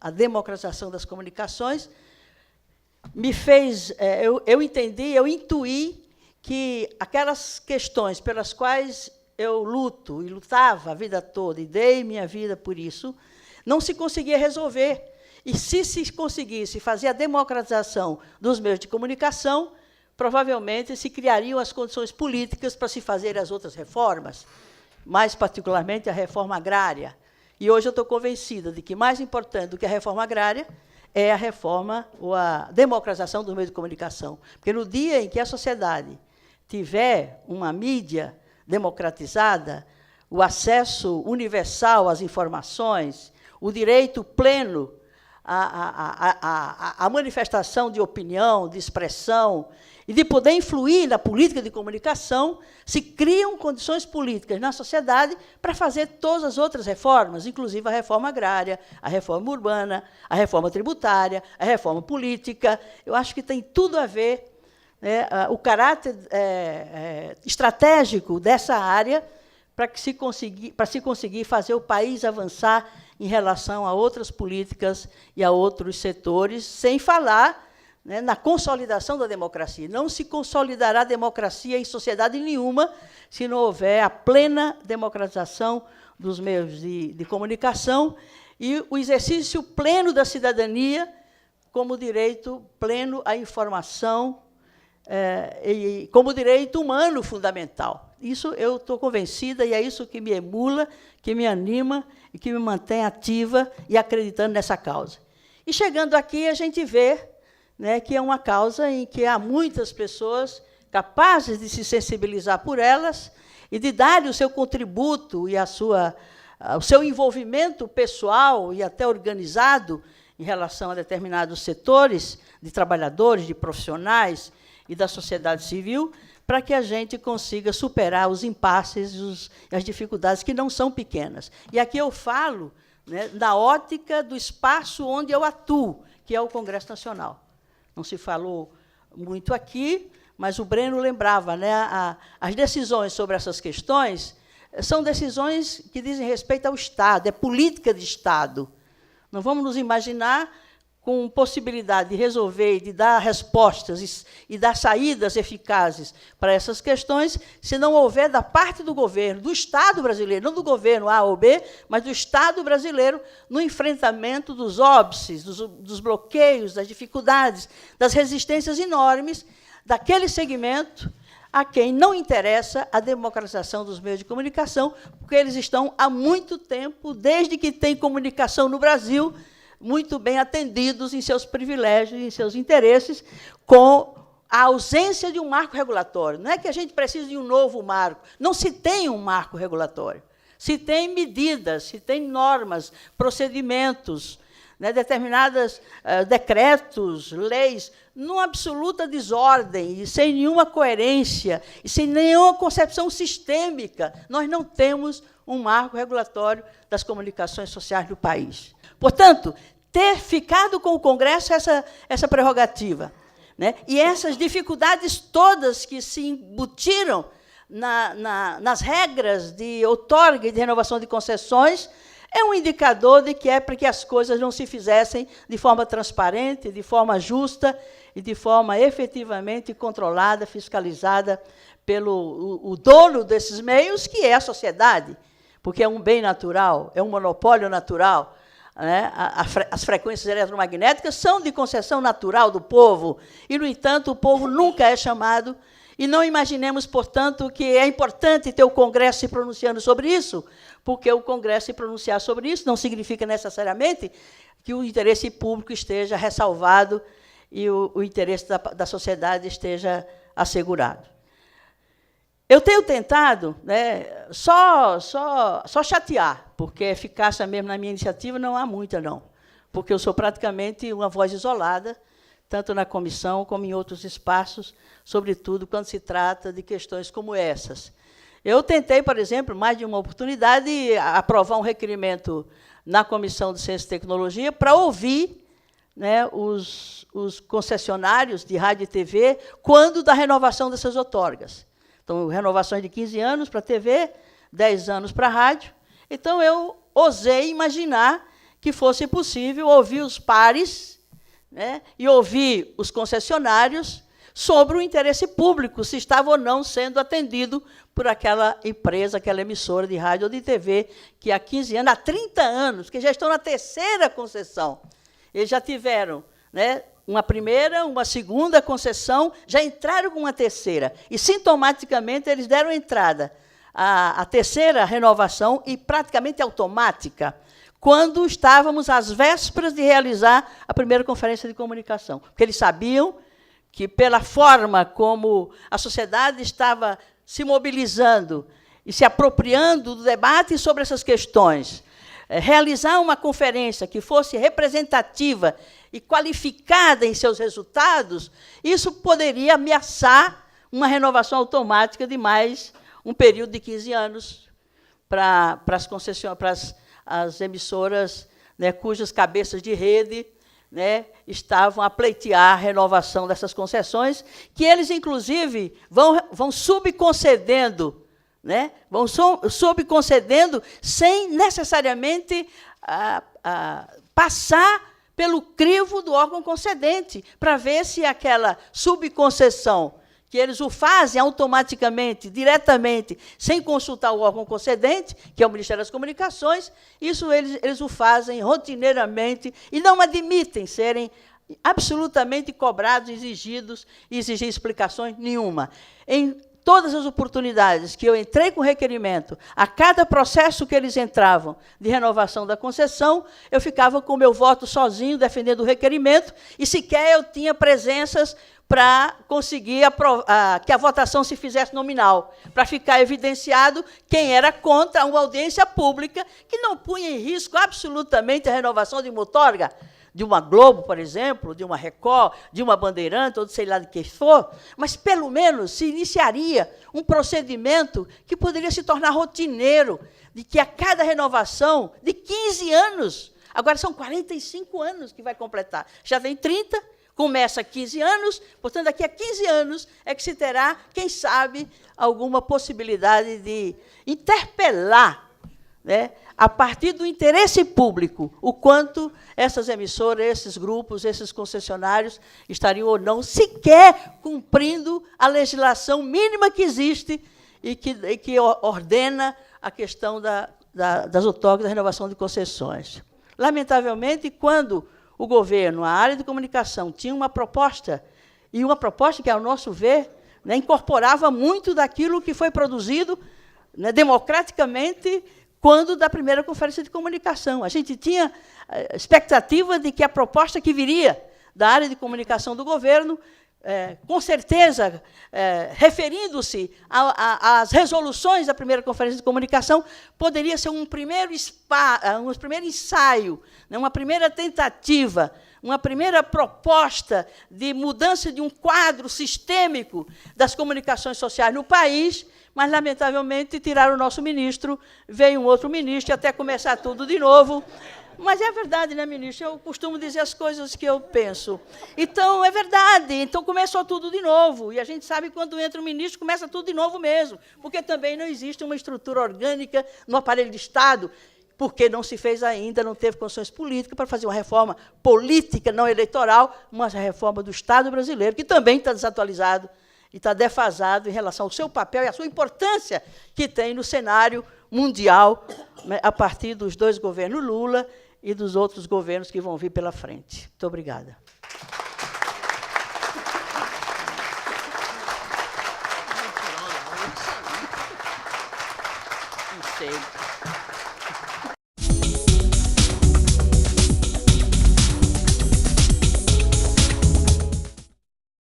a democratização das comunicações, me fez, eu entendi, eu intuí que aquelas questões pelas quais eu luto e lutava a vida toda e dei minha vida por isso, não se conseguia resolver. E, se conseguisse fazer a democratização dos meios de comunicação, provavelmente se criariam as condições políticas para se fazer as outras reformas, mais particularmente a reforma agrária. E hoje eu estou convencida de que mais importante do que a reforma agrária é a reforma ou a democratização dos meios de comunicação. Porque no dia em que a sociedade tiver uma mídia democratizada, o acesso universal às informações, o direito pleno à manifestação de opinião, de expressão, e de poder influir na política de comunicação, se criam condições políticas na sociedade para fazer todas as outras reformas, inclusive a reforma agrária, a reforma urbana, a reforma tributária, a reforma política. Eu acho que tem tudo a ver, né, o caráter estratégico dessa área para se conseguir fazer o país avançar em relação a outras políticas e a outros setores, sem falar, né, na consolidação da democracia. Não se consolidará a democracia em sociedade nenhuma se não houver a plena democratização dos meios de comunicação e o exercício pleno da cidadania como direito pleno à informação, e como direito humano fundamental. Isso eu estou convencida, e é isso que me emula, que me anima e que me mantém ativa e acreditando nessa causa. E, chegando aqui, a gente vê, né, que é uma causa em que há muitas pessoas capazes de se sensibilizar por elas e de dar o seu contributo e o seu envolvimento pessoal e até organizado em relação a determinados setores de trabalhadores, de profissionais e da sociedade civil, para que a gente consiga superar os impasses e as dificuldades, que não são pequenas. E aqui eu falo, né, na ótica do espaço onde eu atuo, que é o Congresso Nacional. Não se falou muito aqui, mas o Breno lembrava, né, as decisões sobre essas questões são decisões que dizem respeito ao Estado, é política de Estado. Não vamos nos imaginar com possibilidade de resolver e de dar respostas e dar saídas eficazes para essas questões, se não houver, da parte do governo, do Estado brasileiro, não do governo A ou B, mas do Estado brasileiro, no enfrentamento dos óbices, dos bloqueios, das dificuldades, das resistências enormes daquele segmento a quem não interessa a democratização dos meios de comunicação, porque eles estão há muito tempo, desde que tem comunicação no Brasil, muito bem atendidos em seus privilégios, em seus interesses, com a ausência de um marco regulatório. Não é que a gente precisa de um novo marco, não se tem um marco regulatório. Se tem medidas, se tem normas, procedimentos, né, determinados decretos, leis, numa absoluta desordem, e sem nenhuma coerência, e sem nenhuma concepção sistêmica, nós não temos um marco regulatório das comunicações sociais do país. Portanto, ter ficado com o Congresso essa prerrogativa, né, e essas dificuldades todas que se embutiram nas regras de outorga e de renovação de concessões, é um indicador de que é para que as coisas não se fizessem de forma transparente, de forma justa e de forma efetivamente controlada, fiscalizada pelo o dono desses meios, que é a sociedade, porque é um bem natural, é um monopólio natural. Né? As frequências eletromagnéticas são de concessão natural do povo, e, no entanto, o povo nunca é chamado. E não imaginemos, portanto, que é importante ter o Congresso se pronunciando sobre isso, porque o Congresso se pronunciar sobre isso não significa necessariamente que o interesse público esteja ressalvado e o interesse da sociedade esteja assegurado. Eu tenho tentado, né, só chatear, porque eficácia mesmo na minha iniciativa não há muita, não, porque eu sou praticamente uma voz isolada, tanto na comissão como em outros espaços, sobretudo quando se trata de questões como essas. Eu tentei, por exemplo, mais de uma oportunidade, aprovar um requerimento na Comissão de Ciência e Tecnologia para ouvir, né, os concessionários de rádio e TV quando da renovação dessas outorgas. Então, renovações de 15 anos para a TV, 10 anos para a rádio. Então, eu ousei imaginar que fosse possível ouvir os pares, né, e ouvir os concessionários sobre o interesse público, se estava ou não sendo atendido por aquela empresa, aquela emissora de rádio ou de TV, que há 15 anos, há 30 anos, que já estão na terceira concessão. Eles já tiveram, né, uma primeira, uma segunda concessão, já entraram com uma terceira. E, sintomaticamente, eles deram entrada à terceira renovação, e praticamente automática, quando estávamos às vésperas de realizar a primeira conferência de comunicação. Porque eles sabiam que, pela forma como a sociedade estava se mobilizando e se apropriando do debate sobre essas questões, realizar uma conferência que fosse representativa e qualificada em seus resultados, isso poderia ameaçar uma renovação automática de mais um período de 15 anos para as emissoras, né, cujas cabeças de rede, né, estavam a pleitear a renovação dessas concessões, que eles, inclusive, vão subconcedendo, né, vão subconcedendo sem necessariamente passar pelo crivo do órgão concedente, para ver se aquela subconcessão, que eles o fazem automaticamente, diretamente, sem consultar o órgão concedente, que é o Ministério das Comunicações, isso eles o fazem rotineiramente e não admitem serem absolutamente cobrados, exigidos, e exigir explicações nenhuma. Em todas as oportunidades que eu entrei com requerimento, a cada processo que eles entravam de renovação da concessão, eu ficava com o meu voto sozinho, defendendo o requerimento, e sequer eu tinha presenças para conseguir que a votação se fizesse nominal, para ficar evidenciado quem era contra uma audiência pública que não punha em risco absolutamente a renovação de uma outorga, de uma Globo, por exemplo, de uma Record, de uma Bandeirante, ou de sei lá de que for, mas, pelo menos, se iniciaria um procedimento que poderia se tornar rotineiro, de que a cada renovação de 15 anos, agora são 45 anos que vai completar, já tem 30, começa 15 anos, portanto, daqui a 15 anos é que se terá, quem sabe, alguma possibilidade de interpelar, né, a partir do interesse público, o quanto essas emissoras, esses grupos, esses concessionários estariam ou não sequer cumprindo a legislação mínima que existe e que ordena a questão das outorgas, da renovação de concessões. Lamentavelmente, quando o governo, a área de comunicação, tinha uma proposta, e uma proposta que, ao nosso ver, né, incorporava muito daquilo que foi produzido, né, democraticamente, quando da primeira conferência de comunicação. A gente tinha a expectativa de que a proposta que viria da área de comunicação do governo, com certeza, referindo-se às resoluções da primeira conferência de comunicação, poderia ser um primeiro ensaio, né, uma primeira tentativa, uma primeira proposta de mudança de um quadro sistêmico das comunicações sociais no país, mas, lamentavelmente, tiraram o nosso ministro, veio um outro ministro, e até começar tudo de novo. Mas é verdade, né, ministro? Eu costumo dizer as coisas que eu penso. Então, é verdade. Então, começou tudo de novo. E a gente sabe que, quando entra o ministro, começa tudo de novo mesmo, porque também não existe uma estrutura orgânica no aparelho de Estado, porque não se fez ainda, não teve condições políticas para fazer uma reforma política, não eleitoral, uma reforma do Estado brasileiro, que também está desatualizado e está defasado em relação ao seu papel e à sua importância que tem no cenário mundial, né, a partir dos dois governos Lula e dos outros governos que vão vir pela frente. Muito obrigada. Não sei.